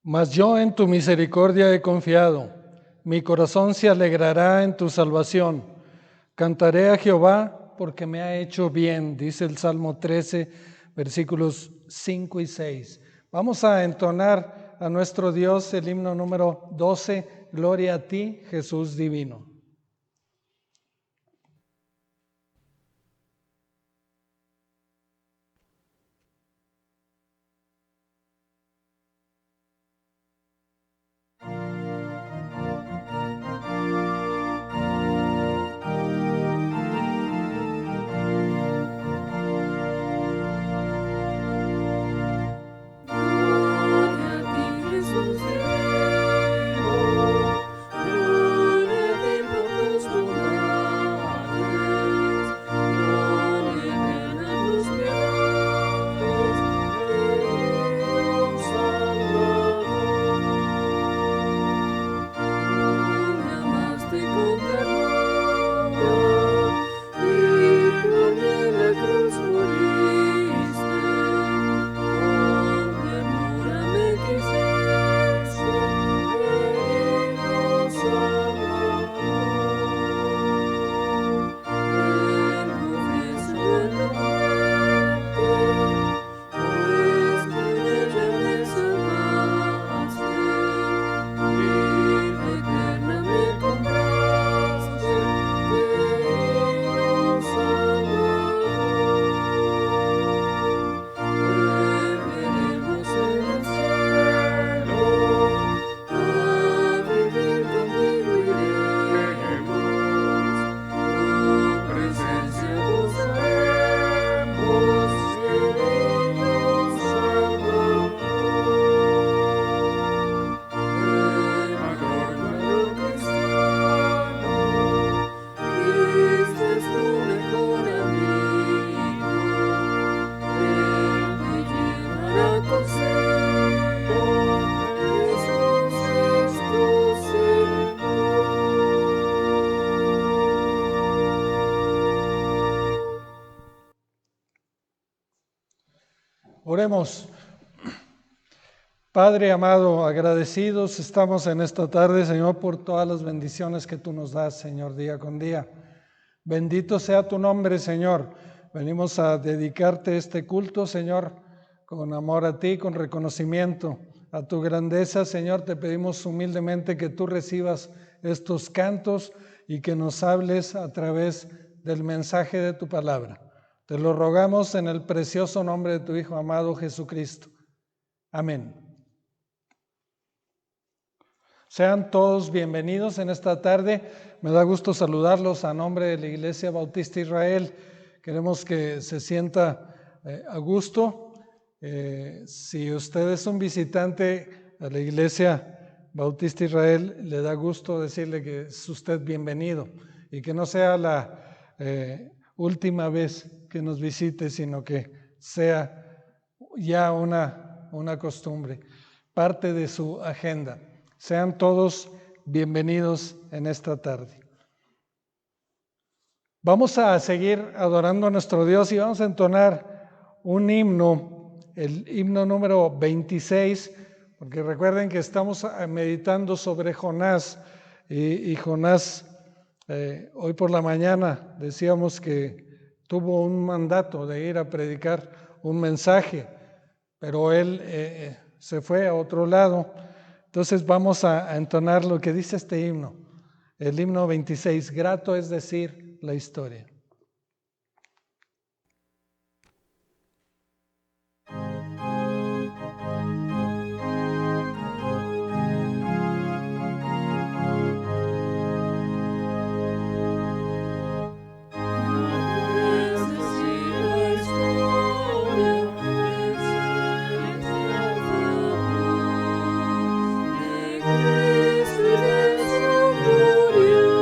Mas yo en tu misericordia he confiado, mi corazón se alegrará en tu salvación. Cantaré a Jehová porque me ha hecho bien, dice el Salmo 13, versículos 5 y 6. Vamos a entonar a nuestro Dios el himno número 12, Gloria a ti, Jesús divino. Oremos. Padre amado, agradecidos estamos en esta tarde, Señor, por todas las bendiciones que tú nos das, Señor, día con día. Bendito sea tu nombre, Señor. Venimos a dedicarte este culto, Señor, con amor a ti, con reconocimiento a tu grandeza, Señor. Te pedimos humildemente que tú recibas estos cantos y que nos hables a través del mensaje de tu palabra. Te lo rogamos en el precioso nombre de tu Hijo amado Jesucristo. Amén. Sean todos bienvenidos en esta tarde. Me da gusto saludarlos a nombre de la Iglesia Bautista Israel. Queremos que se sienta a gusto. Si usted es un visitante a la Iglesia Bautista Israel, le da gusto decirle que es usted bienvenido y que no sea la última vez que nos visite, sino que sea ya una costumbre, parte de su agenda. Sean todos bienvenidos en esta tarde. Vamos a seguir adorando a nuestro Dios y vamos a entonar un himno, el himno número 26, porque recuerden que estamos meditando sobre Jonás y Jonás hoy por la mañana decíamos que tuvo un mandato de ir a predicar un mensaje, pero él se fue a otro lado. Entonces vamos a entonar lo que dice este himno, el himno 26, grato es decir la historia. Cristo de su gloria,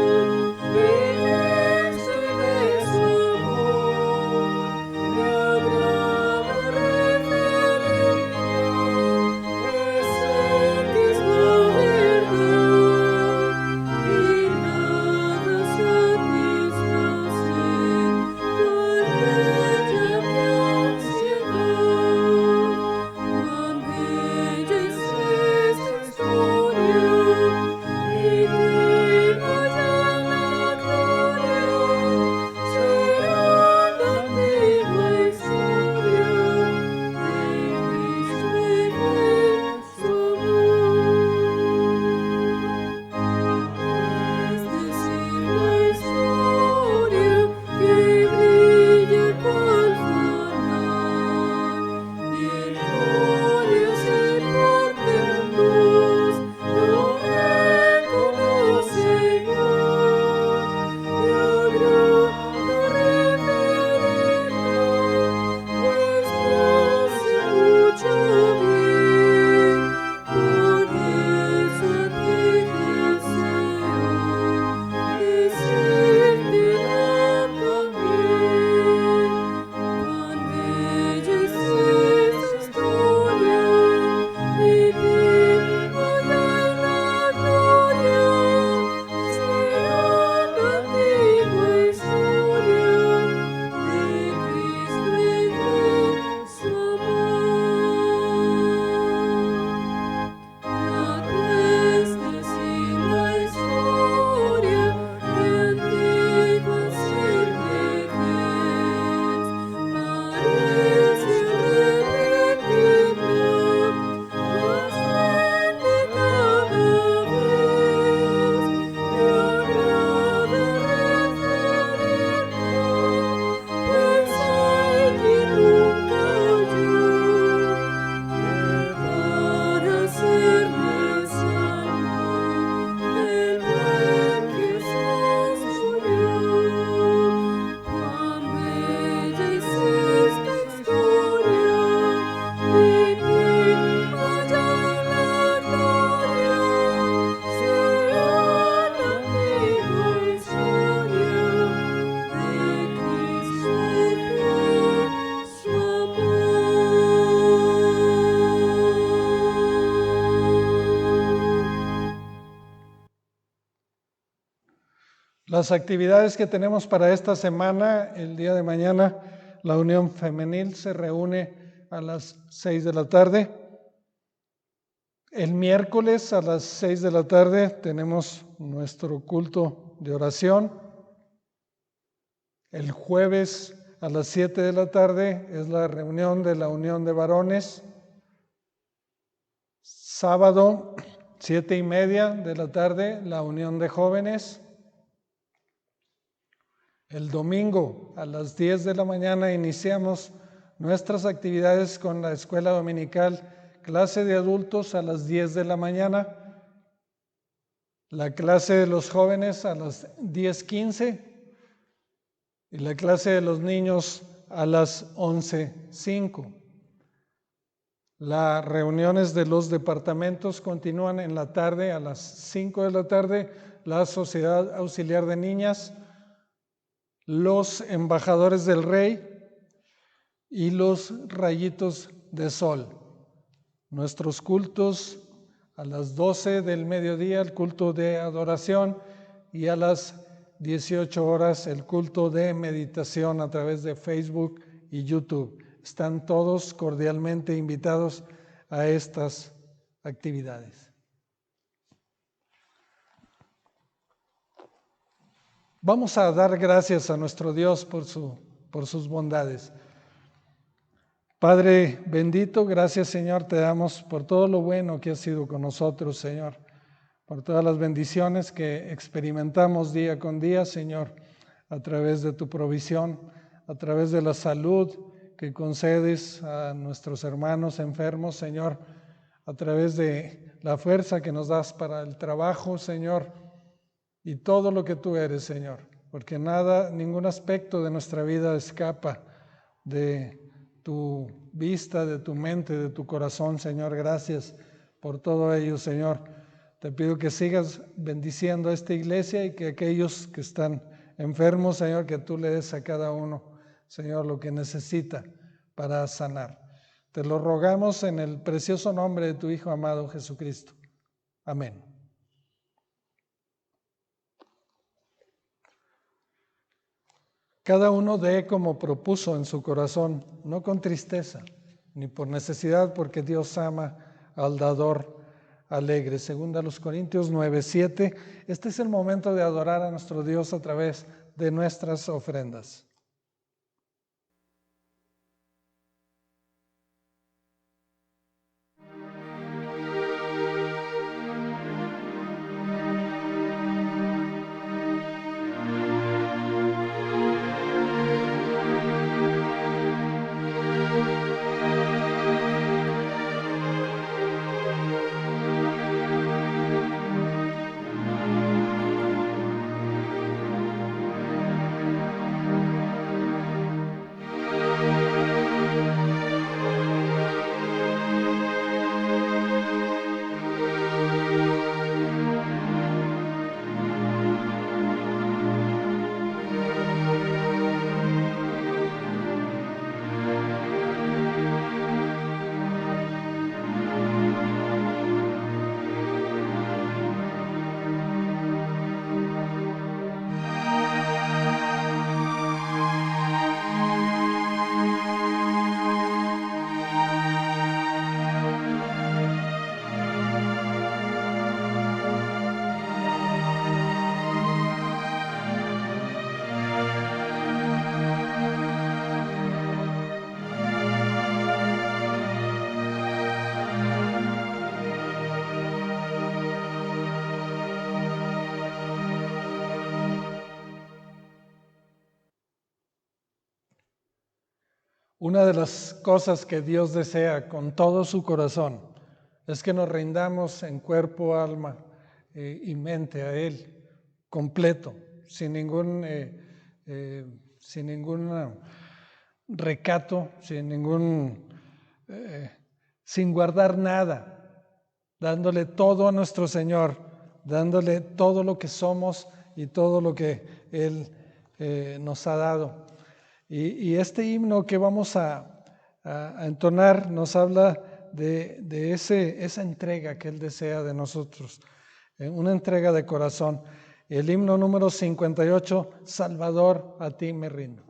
Las actividades que tenemos para esta semana, el día de mañana, la Unión Femenil se reúne a las 6 de la tarde. El miércoles a las 6 de la tarde tenemos nuestro culto de oración. El jueves a las 7 de la tarde es la reunión de la Unión de Varones. Sábado, 7:30 de la tarde, la Unión de Jóvenes. El domingo a las 10 de la mañana iniciamos nuestras actividades con la escuela dominical, clase de adultos a las 10 de la mañana, la clase de los jóvenes a las 10:15 y la clase de los niños a las 11:05. Las reuniones de los departamentos continúan en la tarde a las 5 de la tarde, la Sociedad Auxiliar de Niñas, los Embajadores del Rey y los Rayitos de Sol. Nuestros cultos a las 12 del mediodía, el culto de adoración, y a las 18 horas el culto de meditación a través de Facebook y YouTube. Están todos cordialmente invitados a estas actividades. Vamos a dar gracias a nuestro Dios por sus bondades. Padre bendito, gracias Señor, te damos por todo lo bueno que has sido con nosotros, Señor, por todas las bendiciones que experimentamos día con día, Señor, a través de tu provisión, a través de la salud que concedes a nuestros hermanos enfermos, Señor, a través de la fuerza que nos das para el trabajo, Señor, y todo lo que tú eres, Señor, porque ningún aspecto de nuestra vida escapa de tu vista, de tu mente, de tu corazón, Señor. Gracias por todo ello, Señor. Te pido que sigas bendiciendo a esta iglesia y que aquellos que están enfermos, Señor, que tú le des a cada uno, Señor, lo que necesita para sanar. Te lo rogamos en el precioso nombre de tu Hijo amado Jesucristo. Amén. Cada uno dé como propuso en su corazón, no con tristeza, ni por necesidad, porque Dios ama al dador alegre. Según a los Corintios 9:7, este es el momento de adorar a nuestro Dios a través de nuestras ofrendas. Una de las cosas que Dios desea con todo su corazón es que nos rindamos en cuerpo, alma y mente a Él, completo, sin ningún recato, sin guardar nada, dándole todo a nuestro Señor, dándole todo lo que somos y todo lo que Él nos ha dado. Y este himno que vamos a entonar nos habla de esa entrega que Él desea de nosotros, una entrega de corazón. El himno número 58, Salvador, a ti me rindo.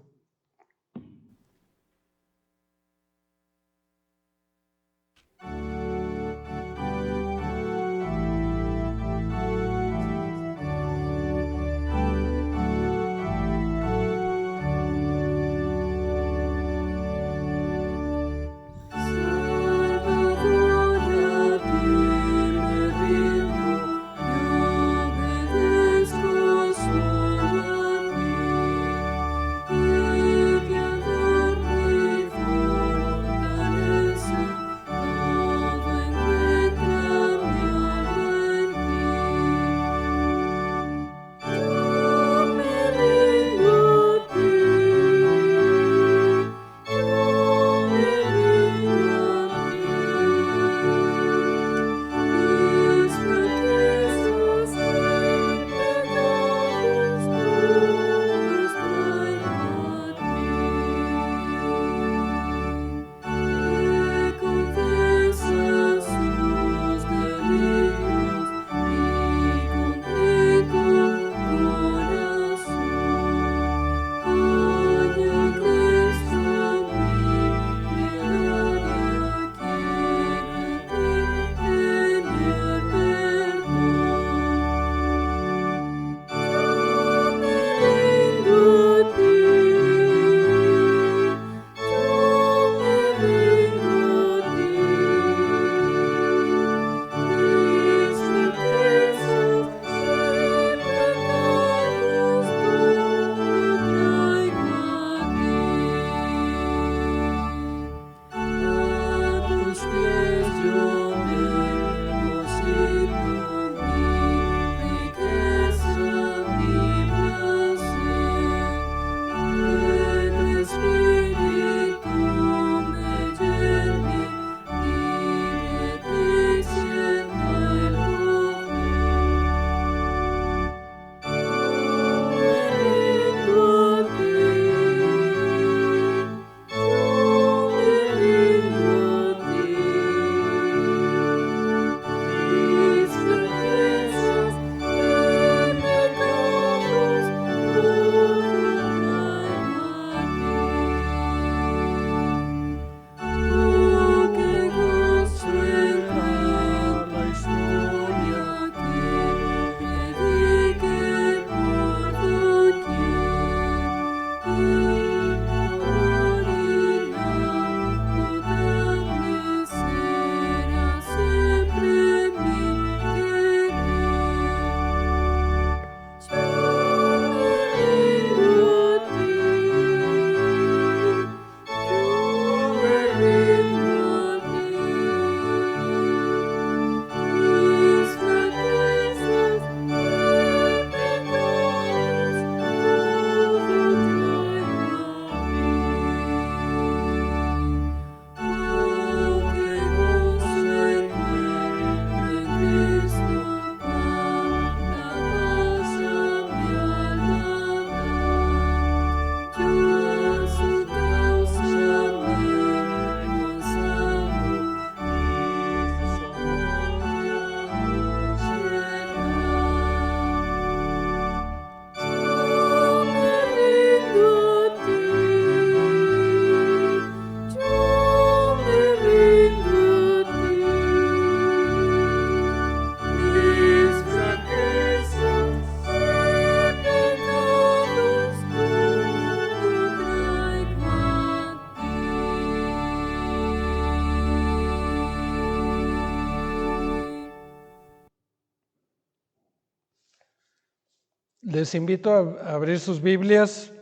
Les invito a abrir sus Biblias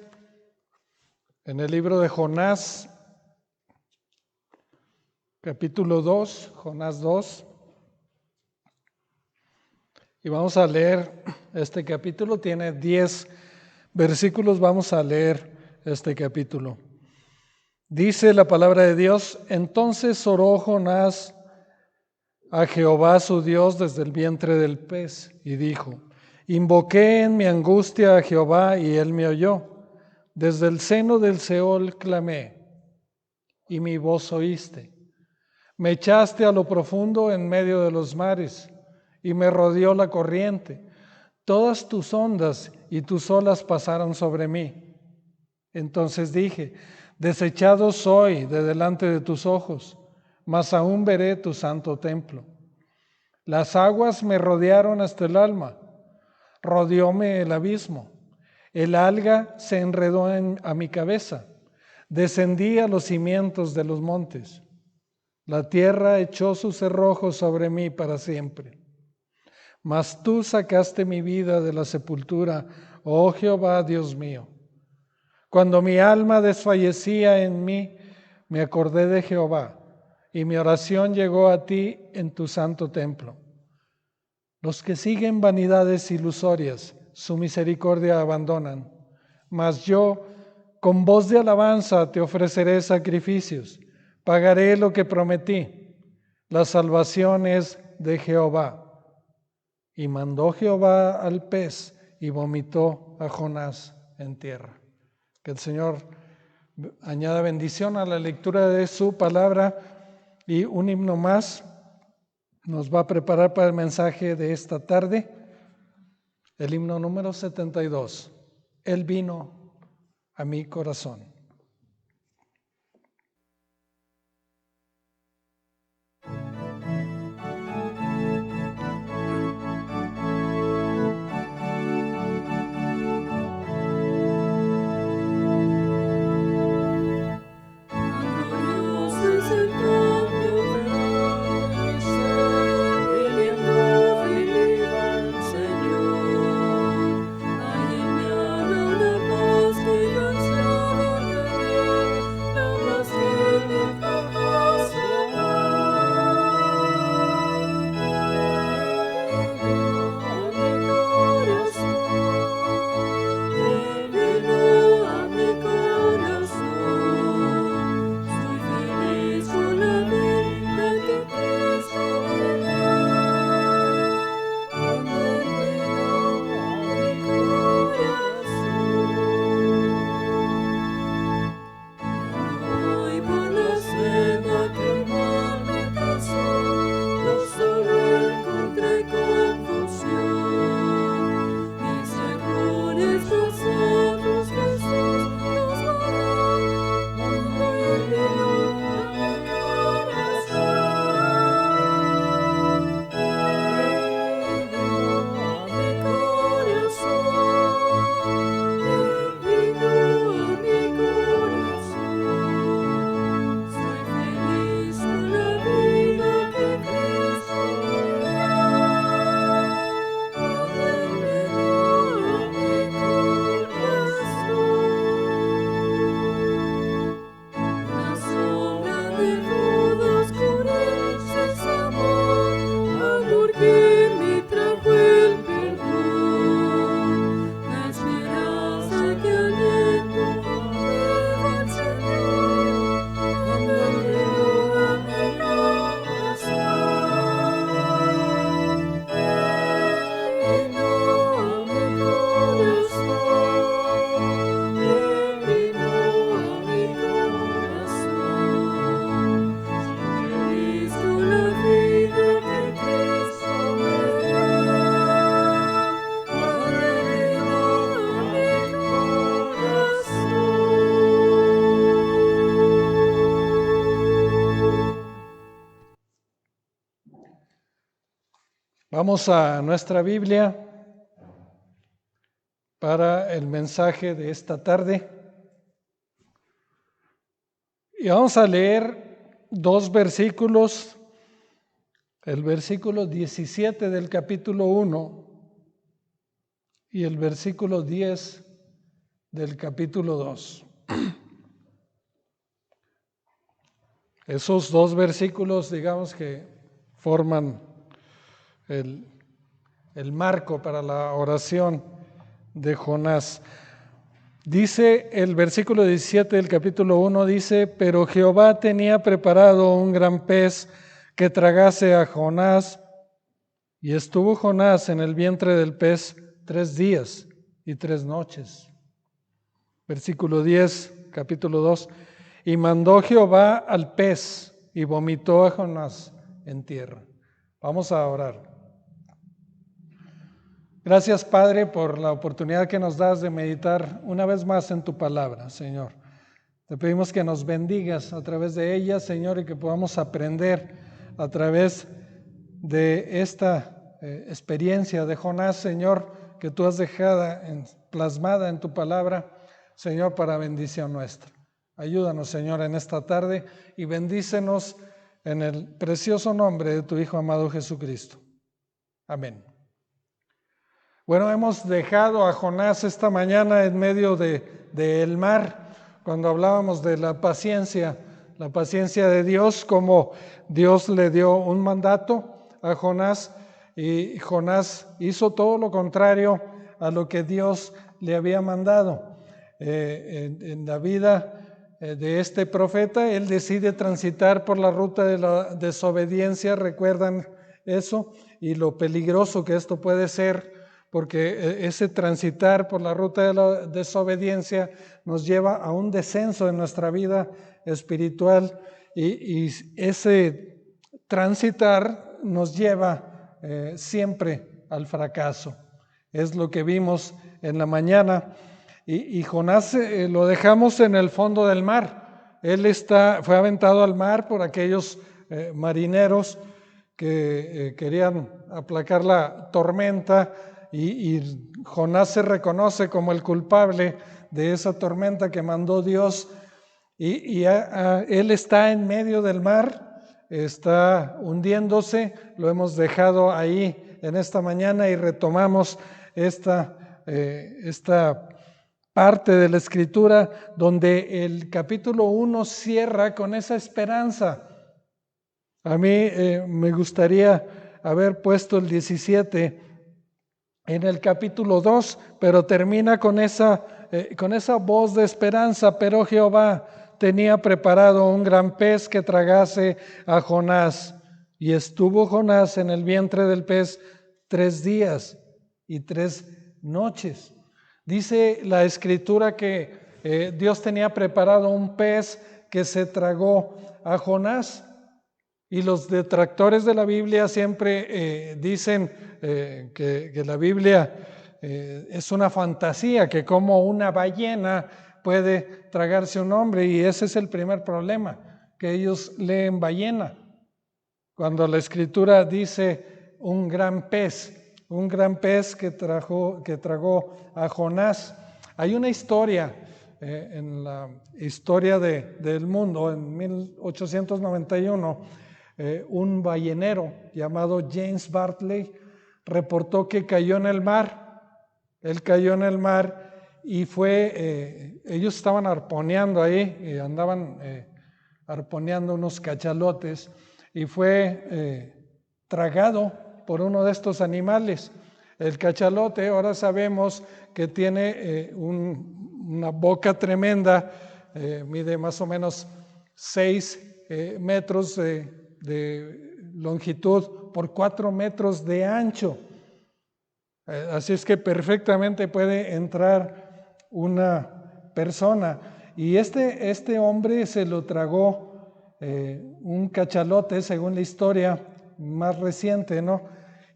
en el libro de Jonás, capítulo 2, Jonás 2. Y vamos a leer este capítulo, tiene 10 versículos, vamos a leer este capítulo. Dice la palabra de Dios: entonces oró Jonás a Jehová su Dios desde el vientre del pez y dijo: invoqué en mi angustia a Jehová y él me oyó. Desde el seno del Seol clamé y mi voz oíste. Me echaste a lo profundo en medio de los mares y me rodeó la corriente. Todas tus ondas y tus olas pasaron sobre mí. Entonces dije, desechado soy de delante de tus ojos, mas aún veré tu santo templo. Las aguas me rodearon hasta el alma, rodeóme el abismo. El alga se enredó a mi cabeza, descendí a los cimientos de los montes. La tierra echó sus cerrojos sobre mí para siempre. Mas tú sacaste mi vida de la sepultura, oh Jehová, Dios mío. Cuando mi alma desfallecía en mí, me acordé de Jehová, y mi oración llegó a ti en tu santo templo. Los que siguen vanidades ilusorias, su misericordia abandonan. Mas yo, con voz de alabanza, te ofreceré sacrificios. Pagaré lo que prometí. La salvación es de Jehová. Y mandó Jehová al pez y vomitó a Jonás en tierra. Que el Señor añada bendición a la lectura de su palabra, y un himno más nos va a preparar para el mensaje de esta tarde. El himno número 72. Él vino a mi corazón. Vamos a nuestra Biblia para el mensaje de esta tarde. Y vamos a leer dos versículos, el versículo 17 del capítulo 1 y el versículo 10 del capítulo 2. Esos dos versículos, digamos que forman el marco para la oración de Jonás. Dice el versículo 17 del capítulo 1, dice, pero Jehová tenía preparado un gran pez que tragase a Jonás, y estuvo Jonás en el vientre del pez 3 días y 3 noches. Versículo 10, capítulo 2, y mandó Jehová al pez y vomitó a Jonás en tierra. Vamos a orar. Gracias, Padre, por la oportunidad que nos das de meditar una vez más en tu palabra, Señor. Te pedimos que nos bendigas a través de ella, Señor, y que podamos aprender a través de esta experiencia de Jonás, Señor, que tú has dejado plasmada en tu palabra, Señor, para bendición nuestra. Ayúdanos, Señor, en esta tarde y bendícenos en el precioso nombre de tu Hijo amado Jesucristo. Amén. Bueno, hemos dejado a Jonás esta mañana en medio del mar, cuando hablábamos de la paciencia de Dios, como Dios le dio un mandato a Jonás y Jonás hizo todo lo contrario a lo que Dios le había mandado. En la vida de este profeta, él decide transitar por la ruta de la desobediencia, recuerdan eso, y lo peligroso que esto puede ser, porque ese transitar por la ruta de la desobediencia nos lleva a un descenso en nuestra vida espiritual y ese transitar nos lleva siempre al fracaso. Es lo que vimos en la mañana y Jonás lo dejamos en el fondo del mar. Él fue aventado al mar por aquellos marineros que querían aplacar la tormenta. Y Jonás se reconoce como el culpable de esa tormenta que mandó Dios y él está en medio del mar, está hundiéndose. Lo hemos dejado ahí en esta mañana y retomamos esta parte de la Escritura donde el capítulo 1 cierra con esa esperanza. A mí me gustaría haber puesto el 17 en el capítulo 2, pero termina con esa voz de esperanza. Pero Jehová tenía preparado un gran pez que tragase a Jonás. Y estuvo Jonás en el vientre del pez 3 días y 3 noches. Dice la Escritura que Dios tenía preparado un pez que se tragó a Jonás. Y los detractores de la Biblia siempre dicen que la Biblia es una fantasía, que como una ballena puede tragarse un hombre, y ese es el primer problema, que ellos leen ballena, cuando la Escritura dice un gran pez que tragó a Jonás. Hay una historia en la historia del mundo, en 1891, un ballenero llamado James Bartley reportó que cayó en el mar. Él cayó en el mar y ellos estaban arponeando ahí, andaban arponeando unos cachalotes y fue tragado por uno de estos animales. El cachalote, ahora sabemos que tiene una boca tremenda, mide más o menos 6 metros de longitud por 4 metros de ancho. Así es que perfectamente puede entrar una persona. Y este hombre se lo tragó un cachalote, según la historia más reciente, ¿no?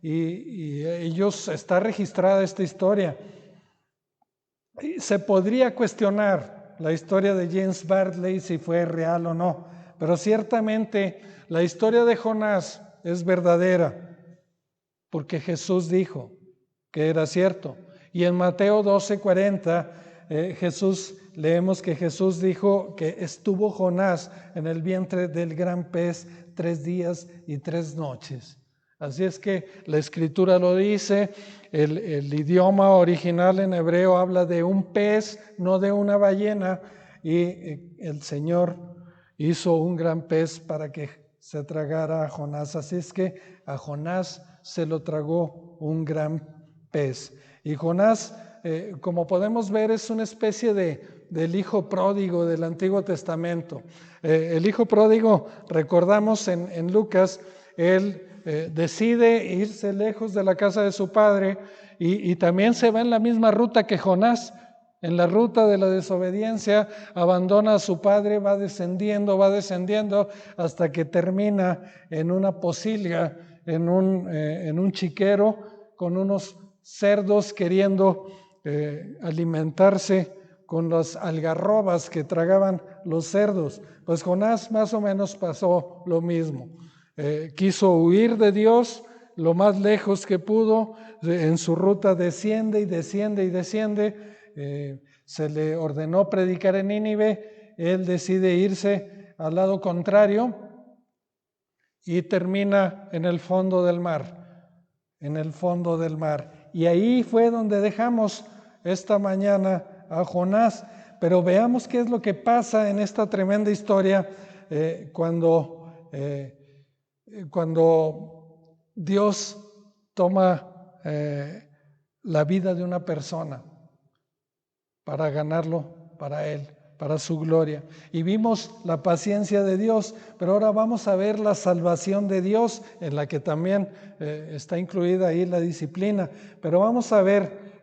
Y está registrada esta historia. Y se podría cuestionar la historia de James Bartley si fue real o no, pero ciertamente la historia de Jonás es verdadera, porque Jesús dijo que era cierto. Y en Mateo 12:40, leemos que Jesús dijo que estuvo Jonás en el vientre del gran pez 3 días y 3 noches. Así es que la Escritura lo dice, el idioma original en hebreo habla de un pez, no de una ballena, y el Señor hizo un gran pez para que se tragara a Jonás. Así es que a Jonás se lo tragó un gran pez. Y Jonás, como podemos ver, es una especie del hijo pródigo del Antiguo Testamento. El hijo pródigo, recordamos en Lucas, él decide irse lejos de la casa de su padre y también se va en la misma ruta que Jonás. En la ruta de la desobediencia abandona a su padre, va descendiendo hasta que termina en una pocilga, en un chiquero con unos cerdos queriendo alimentarse con las algarrobas que tragaban los cerdos. Pues Jonás más o menos pasó lo mismo. Quiso huir de Dios lo más lejos que pudo. En su ruta desciende y desciende y desciende. Se le ordenó predicar en Nínive. Él decide irse al lado contrario y termina en el fondo del mar. En el fondo del mar. Y ahí fue donde dejamos esta mañana a Jonás. Pero veamos qué es lo que pasa en esta tremenda historia cuando Dios toma la vida de una persona para ganarlo para Él, para su gloria. Y vimos la paciencia de Dios, pero ahora vamos a ver la salvación de Dios, en la que también está incluida ahí la disciplina. Pero vamos a ver,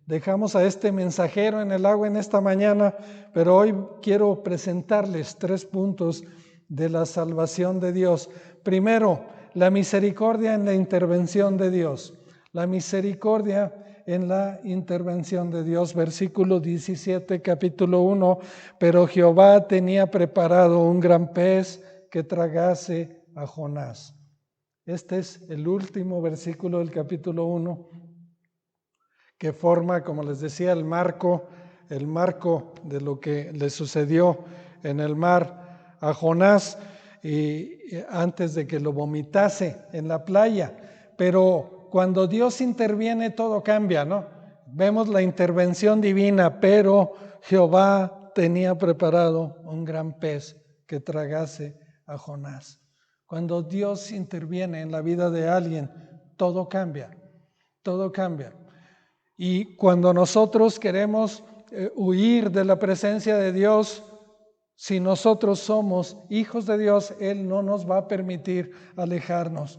dejamos a este mensajero en el agua en esta mañana, pero hoy quiero presentarles 3 puntos de la salvación de Dios. Primero, la misericordia en la intervención de Dios. La misericordia en la intervención de Dios. Versículo 17, capítulo 1. Pero Jehová tenía preparado un gran pez que tragase a Jonás. Este es el último versículo del capítulo 1, que forma, como les decía, el marco de lo que le sucedió en el mar a Jonás y antes de que lo vomitase en la playa. Pero cuando Dios interviene, todo cambia, ¿no? Vemos la intervención divina, pero Jehová tenía preparado un gran pez que tragase a Jonás. Cuando Dios interviene en la vida de alguien, todo cambia, todo cambia. Y cuando nosotros queremos huir de la presencia de Dios, si nosotros somos hijos de Dios, Él no nos va a permitir alejarnos.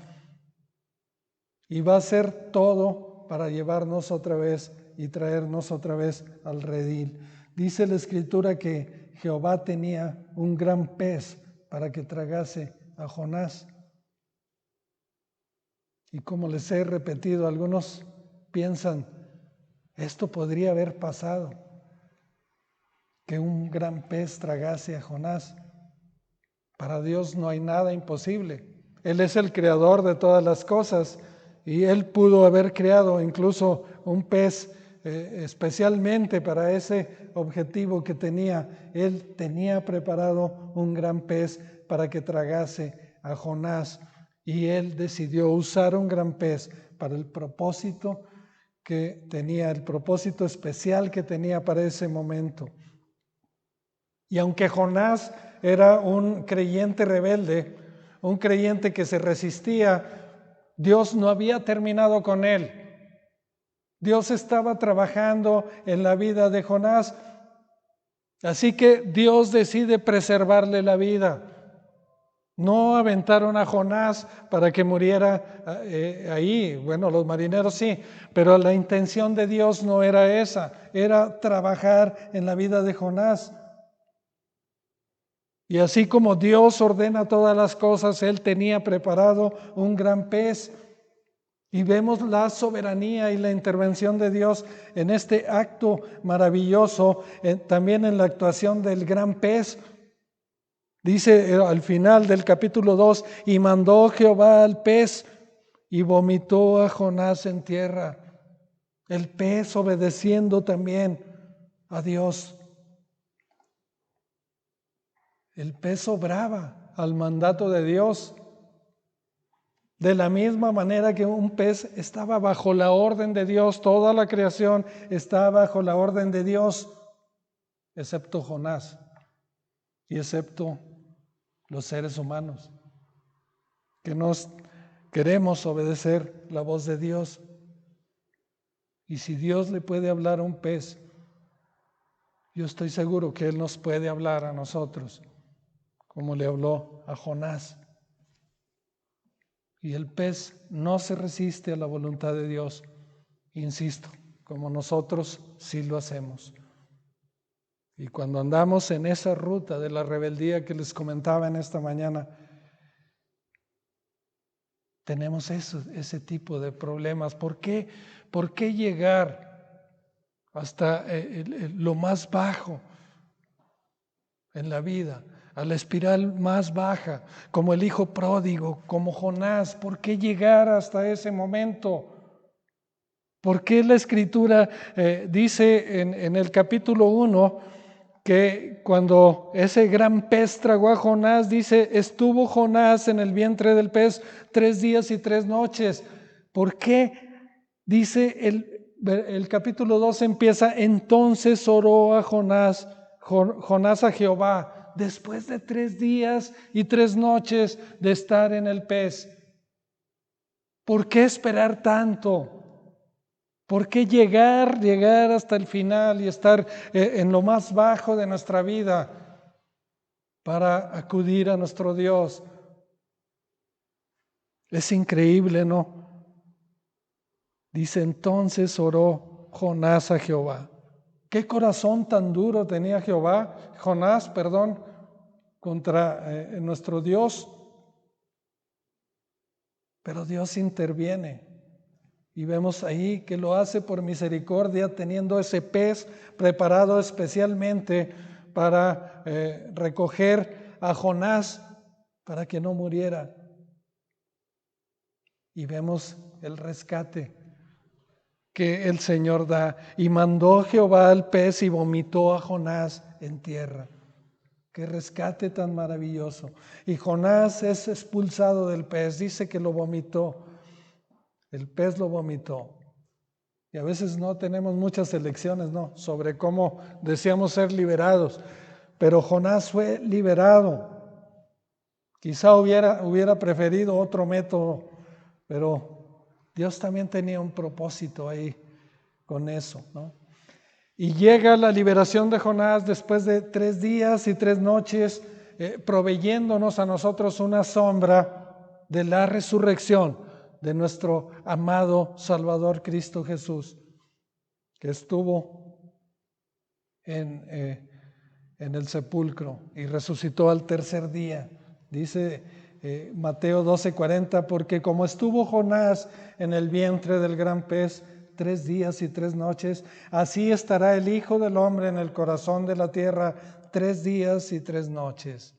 Y va a hacer todo para llevarnos otra vez y traernos otra vez al redil. Dice la Escritura que Jehová tenía un gran pez para que tragase a Jonás. Y como les he repetido, algunos piensan, esto podría haber pasado, que un gran pez tragase a Jonás. Para Dios no hay nada imposible. Él es el creador de todas las cosas y Él pudo haber creado incluso un pez especialmente para ese objetivo que tenía. Él tenía preparado un gran pez para que tragase a Jonás y Él decidió usar un gran pez para el propósito que tenía, el propósito especial que tenía para ese momento. Y aunque Jonás era un creyente rebelde, un creyente que se resistía, Dios no había terminado con él. Dios estaba trabajando en la vida de Jonás, así que Dios decide preservarle la vida. No aventaron a Jonás para que muriera ahí. Bueno, los marineros sí, pero la intención de Dios no era esa, era trabajar en la vida de Jonás. Y así como Dios ordena todas las cosas, Él tenía preparado un gran pez. Y vemos la soberanía y la intervención de Dios en este acto maravilloso, también en la actuación del gran pez. Dice al final del capítulo 2, y mandó Jehová al pez y vomitó a Jonás en tierra. El pez obedeciendo también a Dios. El pez obraba al mandato de Dios. De la misma manera que un pez estaba bajo la orden de Dios, toda la creación está bajo la orden de Dios, excepto Jonás y excepto los seres humanos, que nos queremos obedecer la voz de Dios. Y si Dios le puede hablar a un pez, yo estoy seguro que Él nos puede hablar a nosotros, como le habló a Jonás. Y el pez no se resiste a la voluntad de Dios, insisto, como nosotros sí lo hacemos. Y cuando andamos en esa ruta de la rebeldía que les comentaba en esta mañana, tenemos ese tipo de problemas. ¿Por qué? ¿Por qué llegar hasta lo más bajo en la vida? A la espiral más baja, como el hijo pródigo, como Jonás. ¿Por qué llegar hasta ese momento? ¿Por qué la Escritura dice en el capítulo 1 que cuando ese gran pez tragó a Jonás, dice, estuvo Jonás en el vientre del pez 3 días y 3 noches? ¿Por qué? Dice el capítulo 2 empieza, entonces oró a Jonás a Jehová, después de 3 días y 3 noches de estar en el pez. ¿Por qué esperar tanto? ¿Por qué llegar hasta el final y estar en lo más bajo de nuestra vida para acudir a nuestro Dios? Es increíble, ¿no? Dice, entonces oró Jonás a Jehová. ¿Qué corazón tan duro tenía Jonás, contra nuestro Dios? Pero Dios interviene. Y vemos ahí que lo hace por misericordia, teniendo ese pez preparado especialmente para recoger a Jonás para que no muriera. Y vemos el rescate que el Señor da. Y mandó Jehová al pez y vomitó a Jonás en tierra. Qué rescate tan maravilloso. Y Jonás es expulsado del pez, dice que lo vomitó. El pez lo vomitó. Y a veces no tenemos muchas elecciones, ¿no?, sobre cómo deseamos ser liberados. Pero Jonás fue liberado. Quizá hubiera preferido otro método, pero Dios también tenía un propósito ahí con eso, ¿no? Y llega la liberación de Jonás después de 3 días y 3 noches, proveyéndonos a nosotros una sombra de la resurrección de nuestro amado Salvador Cristo Jesús, que estuvo en el sepulcro y resucitó al tercer día. Dice Mateo 12:40, porque como estuvo Jonás en el vientre del gran pez 3 días y 3 noches, así estará el Hijo del Hombre en el corazón de la tierra 3 días y 3 noches.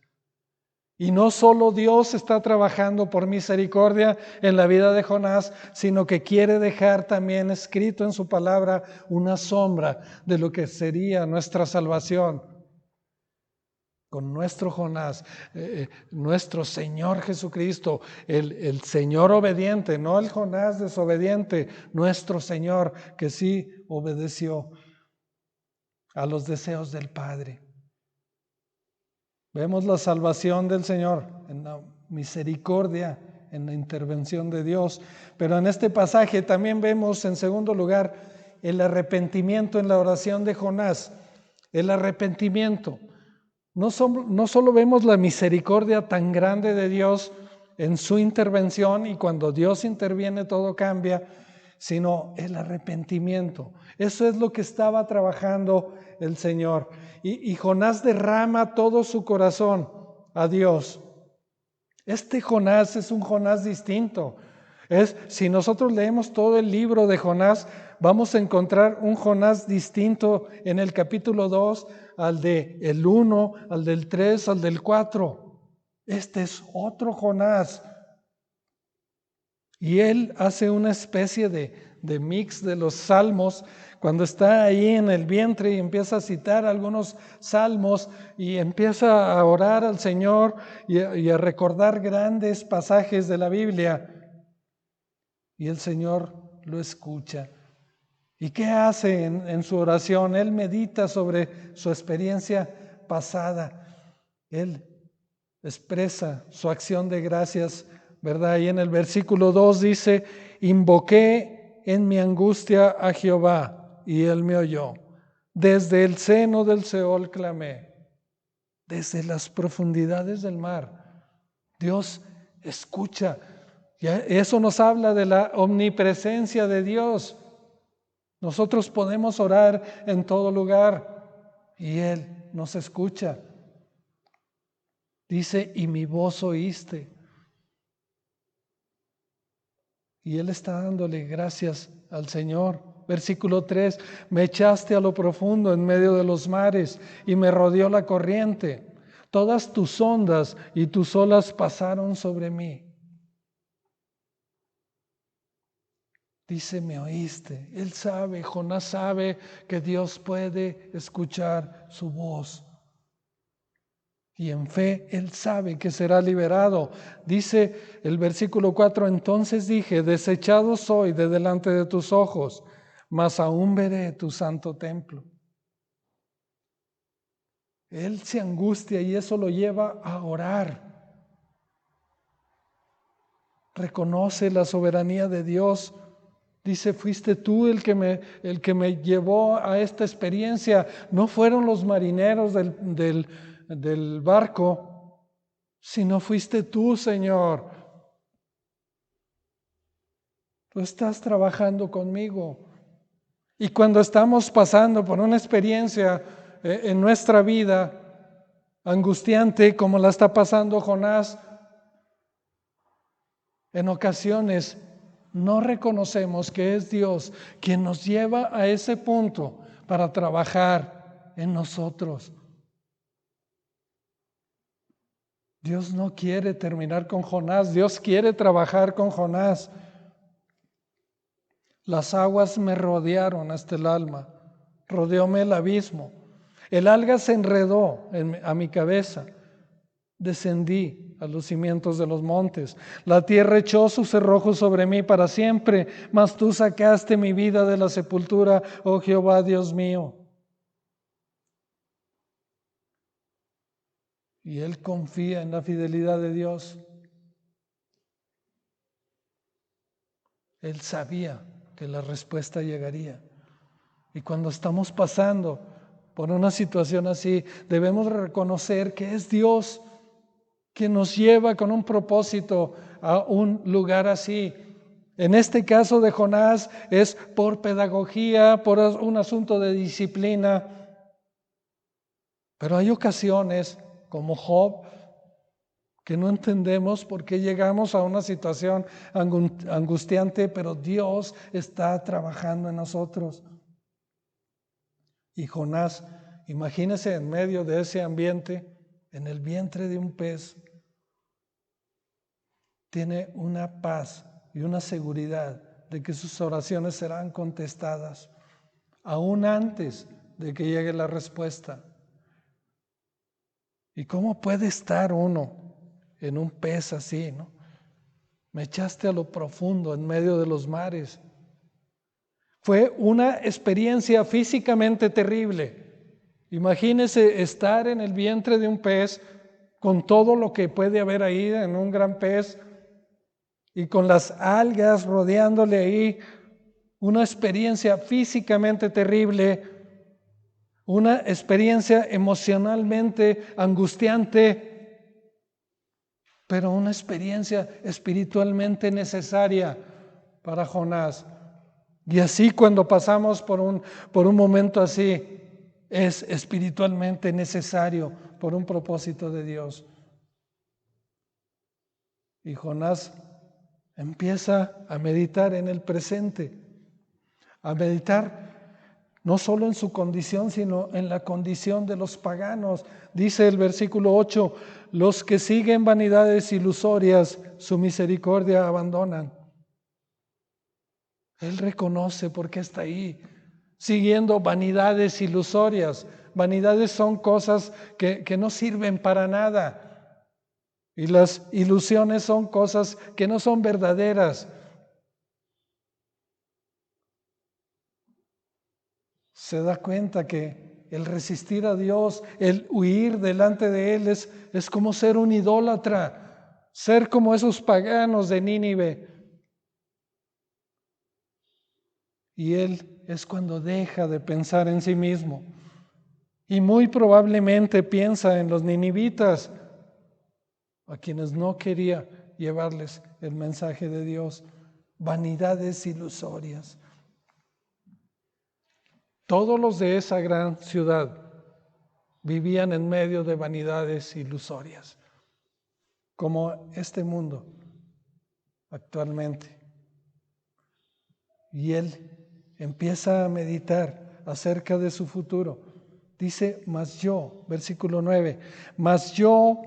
Y no solo Dios está trabajando por misericordia en la vida de Jonás, sino que quiere dejar también escrito en su palabra una sombra de lo que sería nuestra salvación. Con nuestro Jonás, nuestro Señor Jesucristo, el Señor obediente, no el Jonás desobediente, nuestro Señor que sí obedeció a los deseos del Padre. Vemos la salvación del Señor en la misericordia, en la intervención de Dios. Pero en este pasaje también vemos, en segundo lugar, el arrepentimiento en la oración de Jonás. El arrepentimiento. No solo vemos la misericordia tan grande de Dios en su intervención, y cuando Dios interviene todo cambia, sino el arrepentimiento. Eso es lo que estaba trabajando el Señor. Y Jonás derrama todo su corazón a Dios. Este Jonás es un Jonás distinto. Si nosotros leemos todo el libro de Jonás, vamos a encontrar un Jonás distinto en el capítulo 2 al del 1, al del 3, al del 4. Este es otro Jonás. Y él hace una especie de mix de los salmos cuando está ahí en el vientre y empieza a citar algunos salmos y empieza a orar al Señor y a recordar grandes pasajes de la Biblia. Y el Señor lo escucha. ¿Y qué hace en su oración? Él medita sobre su experiencia pasada. Él expresa su acción de gracias, ¿verdad? Y en el versículo 2 dice, invoqué en mi angustia a Jehová y él me oyó. Desde el seno del Seol clamé, desde las profundidades del mar. Dios escucha. Y eso nos habla de la omnipresencia de Dios. Nosotros podemos orar en todo lugar y Él nos escucha. Dice, y mi voz oíste. Y él está dándole gracias al Señor. Versículo 3, me echaste a lo profundo en medio de los mares y me rodeó la corriente. Todas tus ondas y tus olas pasaron sobre mí. Dice, me oíste. Él sabe, Jonás sabe que Dios puede escuchar su voz. Y en fe él sabe que será liberado. Dice el versículo 4, entonces dije, desechado soy de delante de tus ojos, mas aún veré tu santo templo. Él se angustia y eso lo lleva a orar. Reconoce la soberanía de Dios. Dice, fuiste tú el que me llevó a esta experiencia. No fueron los marineros del barco, sino fuiste tú, Señor. Tú estás trabajando conmigo. Y cuando estamos pasando por una experiencia en nuestra vida angustiante, como la está pasando Jonás, en ocasiones no reconocemos que es Dios quien nos lleva a ese punto para trabajar en nosotros. Dios no quiere terminar con Jonás, Dios quiere trabajar con Jonás. Las aguas me rodearon hasta el alma, rodeóme el abismo. El alga se enredó a mi cabeza. Descendí a los cimientos de los montes. La tierra echó sus cerrojos sobre mí para siempre, mas tú sacaste mi vida de la sepultura, oh Jehová, Dios mío. Y él confía en la fidelidad de Dios. Él sabía que la respuesta llegaría. Y cuando estamos pasando por una situación así, debemos reconocer que es Dios que nos lleva con un propósito a un lugar así. En este caso de Jonás es por pedagogía, por un asunto de disciplina. Pero hay ocasiones, como Job, que no entendemos por qué llegamos a una situación angustiante, pero Dios está trabajando en nosotros. Y Jonás, imagínese en medio de ese ambiente, en el vientre de un pez, tiene una paz y una seguridad de que sus oraciones serán contestadas, aún antes de que llegue la respuesta. ¿Y cómo puede estar uno en un pez así, no? Me echaste a lo profundo en medio de los mares. Fue una experiencia físicamente terrible. Imagínese estar en el vientre de un pez con todo lo que puede haber ahí en un gran pez y con las algas rodeándole ahí. Una experiencia físicamente terrible, una experiencia emocionalmente angustiante, pero una experiencia espiritualmente necesaria para Jonás. Y así cuando pasamos por un momento así, es espiritualmente necesario por un propósito de Dios. Y Jonás empieza a meditar en el presente, a meditar no solo en su condición, sino en la condición de los paganos. Dice el versículo 8, los que siguen vanidades ilusorias, su misericordia abandonan. Él reconoce por qué está ahí, siguiendo vanidades ilusorias. Vanidades son cosas que no sirven para nada. Y las ilusiones son cosas que no son verdaderas. Se da cuenta que el resistir a Dios, el huir delante de Él es como ser un idólatra, ser como esos paganos de Nínive. Y él es cuando deja de pensar en sí mismo. Y muy probablemente piensa en los ninivitas, a quienes no quería llevarles el mensaje de Dios. Vanidades ilusorias. Todos los de esa gran ciudad vivían en medio de vanidades ilusorias, como este mundo actualmente. Y él empieza a meditar acerca de su futuro. Dice, mas yo, versículo 9, mas yo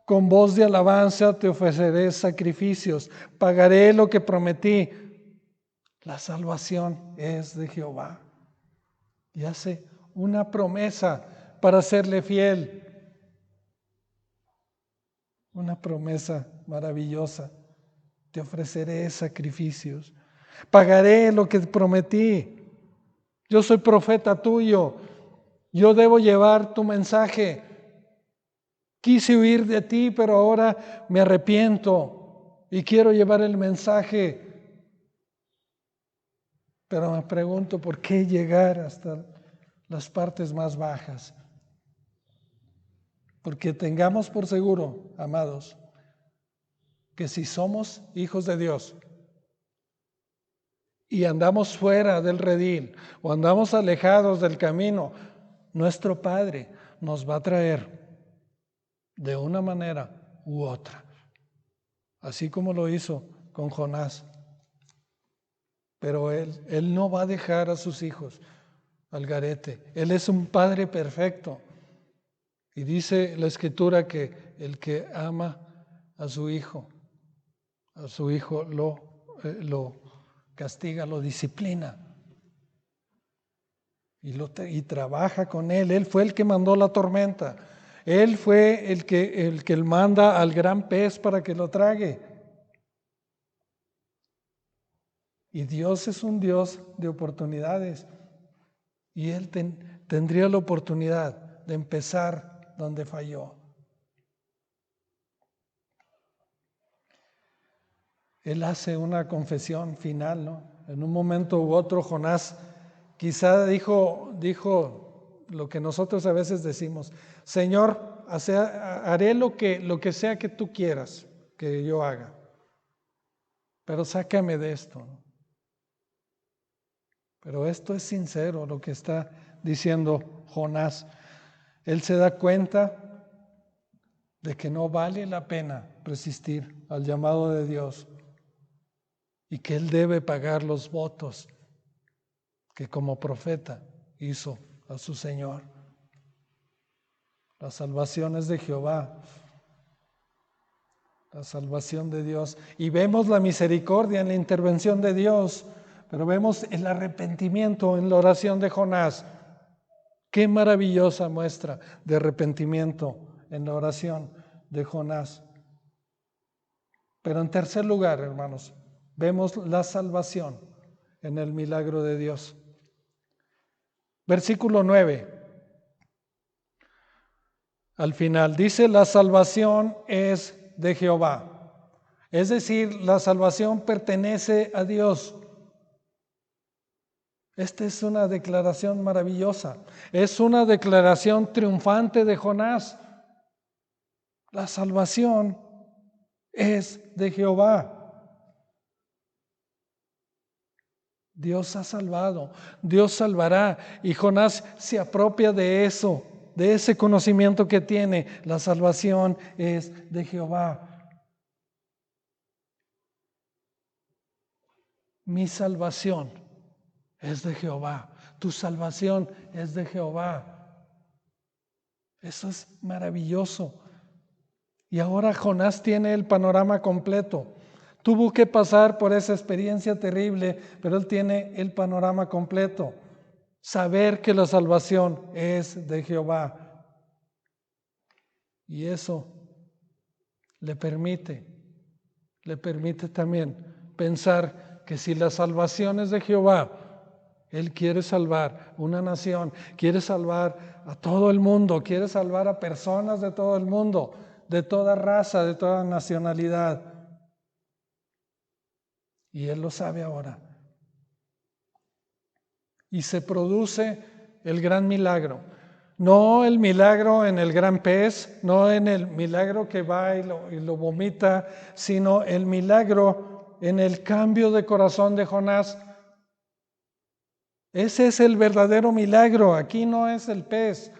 con voz de alabanza te ofreceré sacrificios, pagaré lo que prometí. La salvación es de Jehová. Y hace una promesa para serle fiel. Una promesa maravillosa. Te ofreceré sacrificios. Pagaré lo que prometí. Yo soy profeta tuyo. Yo debo llevar tu mensaje. Quise huir de ti, pero ahora me arrepiento y quiero llevar el mensaje. Pero me pregunto, ¿por qué llegar hasta las partes más bajas? Porque tengamos por seguro, amados, que si somos hijos de Dios y andamos fuera del redil o andamos alejados del camino, nuestro Padre nos va a traer de una manera u otra, así como lo hizo con Jonás. Pero Él no va a dejar a sus hijos al garete. Él es un Padre perfecto. Y dice la Escritura que el que ama a su hijo lo castiga, lo disciplina. Y trabaja con él. Él fue el que mandó la tormenta. Él fue el que manda al gran pez para que lo trague. Y Dios es un Dios de oportunidades. Y Él tendría la oportunidad de empezar donde falló. Él hace una confesión final, ¿no? En un momento u otro Jonás quizá dijo lo que nosotros a veces decimos: Señor, haré lo que sea que tú quieras que yo haga, pero sácame de esto, ¿no? Pero esto es sincero lo que está diciendo Jonás. Él se da cuenta de que no vale la pena resistir al llamado de Dios y que él debe pagar los votos que como profeta hizo a su Señor. La salvación es de Jehová, la salvación de Dios. Y vemos la misericordia en la intervención de Dios, pero vemos el arrepentimiento en la oración de Jonás. Qué maravillosa muestra de arrepentimiento en la oración de Jonás. Pero en tercer lugar, hermanos, vemos la salvación en el milagro de Dios. Versículo 9. Al final dice: la salvación es de Jehová. Es decir, la salvación pertenece a Dios. Esta es una declaración maravillosa. Es una declaración triunfante de Jonás. La salvación es de Jehová. Dios ha salvado, Dios salvará, y Jonás se apropia de eso, de ese conocimiento que tiene. La salvación es de Jehová. Mi salvación es de Jehová. Tu salvación es de Jehová. Eso es maravilloso. Y ahora Jonás tiene el panorama completo. Tuvo que pasar por esa experiencia terrible, pero él tiene el panorama completo. Saber que la salvación es de Jehová. Y eso le permite también pensar que si la salvación es de Jehová, Él quiere salvar una nación, quiere salvar a todo el mundo, quiere salvar a personas de todo el mundo, de toda raza, de toda nacionalidad. Y Él lo sabe ahora. Y se produce el gran milagro. No el milagro en el gran pez, no en el milagro que va y lo vomita, sino el milagro en el cambio de corazón de Jonás. Ese es el verdadero milagro, aquí no es el pez.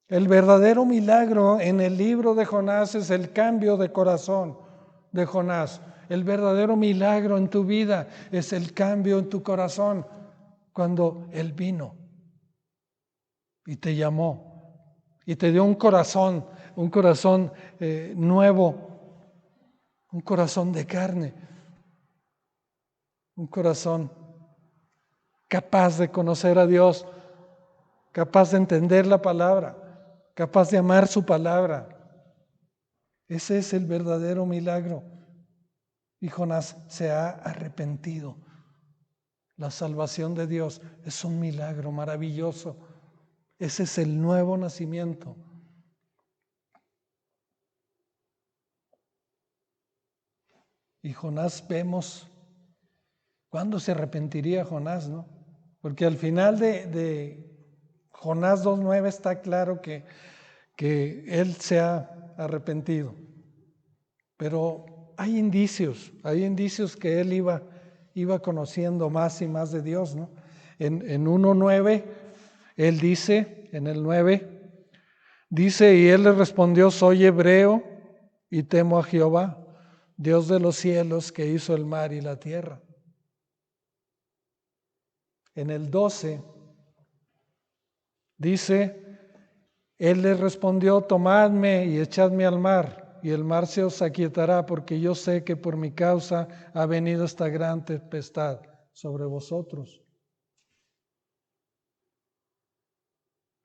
El verdadero milagro en el libro de Jonás es el cambio de corazón de Jonás. El verdadero milagro en tu vida es el cambio en tu corazón cuando Él vino y te llamó y te dio un corazón nuevo, un corazón de carne, un corazón capaz de conocer a Dios, capaz de entender la palabra, capaz de amar su palabra. Ese es el verdadero milagro. Y Jonás se ha arrepentido. La salvación de Dios es un milagro maravilloso. Ese es el nuevo nacimiento. Y Jonás vemos cuándo se arrepentiría Jonás, ¿no? Porque al final de Jonás 2:9 está claro que él se ha arrepentido. Pero hay indicios que él iba conociendo más y más de Dios, ¿no? En 1:9, él dice, en el 9, dice, y él le respondió, soy hebreo y temo a Jehová, Dios de los cielos, que hizo el mar y la tierra. En el 12, dice, él le respondió, tomadme y echadme al mar, y el mar se os aquietará, porque yo sé que por mi causa ha venido esta gran tempestad sobre vosotros.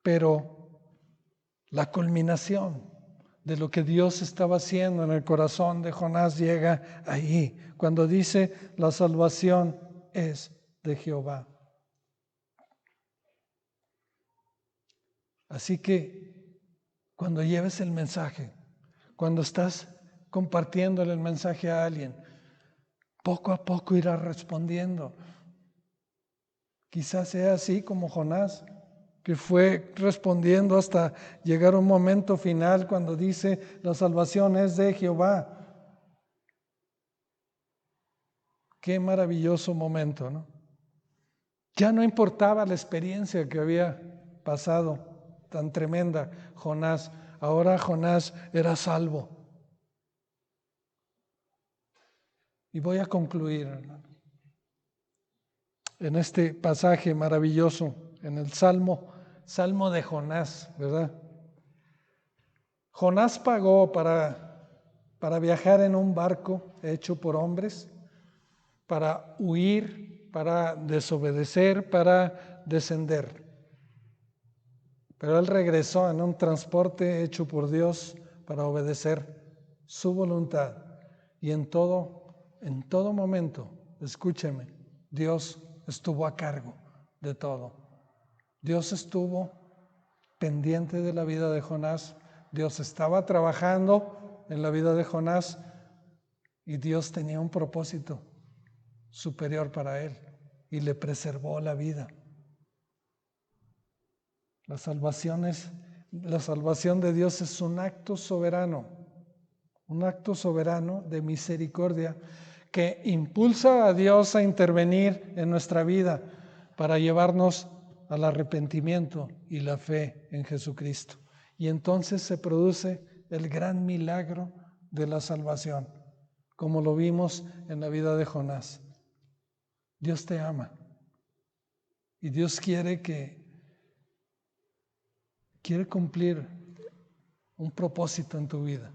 Pero la culminación de lo que Dios estaba haciendo en el corazón de Jonás llega ahí, cuando dice, la salvación es de Jehová. Así que cuando lleves el mensaje, cuando estás compartiéndole el mensaje a alguien, poco a poco irás respondiendo. Quizás sea así como Jonás, que fue respondiendo hasta llegar a un momento final cuando dice, la salvación es de Jehová. Qué maravilloso momento, ¿no? Ya no importaba la experiencia que había pasado, tan tremenda, Jonás. Ahora Jonás era salvo. Y voy a concluir, hermano, en este pasaje maravilloso, en el Salmo de Jonás, ¿verdad? Jonás pagó para viajar en un barco hecho por hombres, para huir, para desobedecer, para descender. Pero él regresó en un transporte hecho por Dios para obedecer su voluntad. Y en todo momento, escúcheme, Dios estuvo a cargo de todo. Dios estuvo pendiente de la vida de Jonás. Dios estaba trabajando en la vida de Jonás y Dios tenía un propósito superior para él y le preservó la vida. La salvación de Dios es un acto soberano de misericordia que impulsa a Dios a intervenir en nuestra vida para llevarnos al arrepentimiento y la fe en Jesucristo. Y entonces se produce el gran milagro de la salvación, como lo vimos en la vida de Jonás. Dios te ama y Dios quiere cumplir un propósito en tu vida.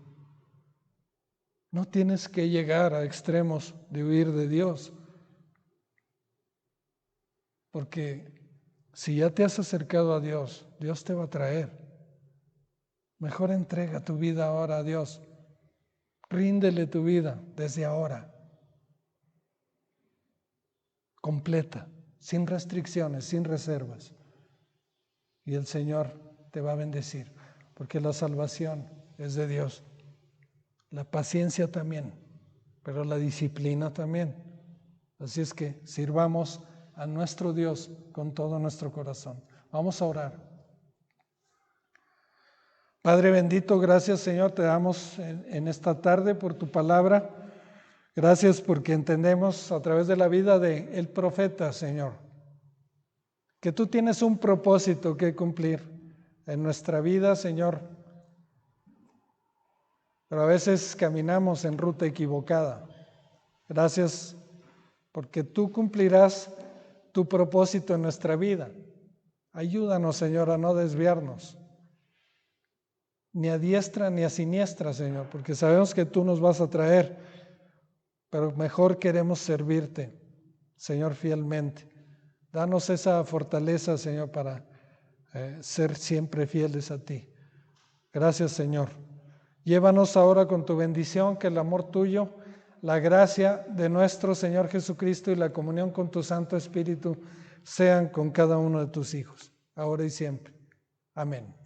No tienes que llegar a extremos de huir de Dios, porque si ya te has acercado a Dios, Dios te va a traer. Mejor entrega tu vida ahora a Dios. Ríndele tu vida desde ahora, completa, sin restricciones, sin reservas. Y el Señor te va a bendecir, porque la salvación es de Dios. La paciencia también, pero la disciplina también. Así es que sirvamos a nuestro Dios con todo nuestro corazón. Vamos a orar. Padre bendito, gracias Señor, te damos en esta tarde por tu palabra. Gracias porque entendemos a través de la vida del profeta, Señor, que tú tienes un propósito que cumplir en nuestra vida, Señor. Pero a veces caminamos en ruta equivocada. Gracias porque tú cumplirás tu propósito en nuestra vida. Ayúdanos, Señor, a no desviarnos, ni a diestra ni a siniestra, Señor, porque sabemos que tú nos vas a traer, pero mejor queremos servirte, Señor, fielmente. Danos esa fortaleza, Señor, para ser siempre fieles a ti. Gracias, Señor. Llévanos ahora con tu bendición, que el amor tuyo, la gracia de nuestro Señor Jesucristo y la comunión con tu Santo Espíritu sean con cada uno de tus hijos, ahora y siempre. Amén.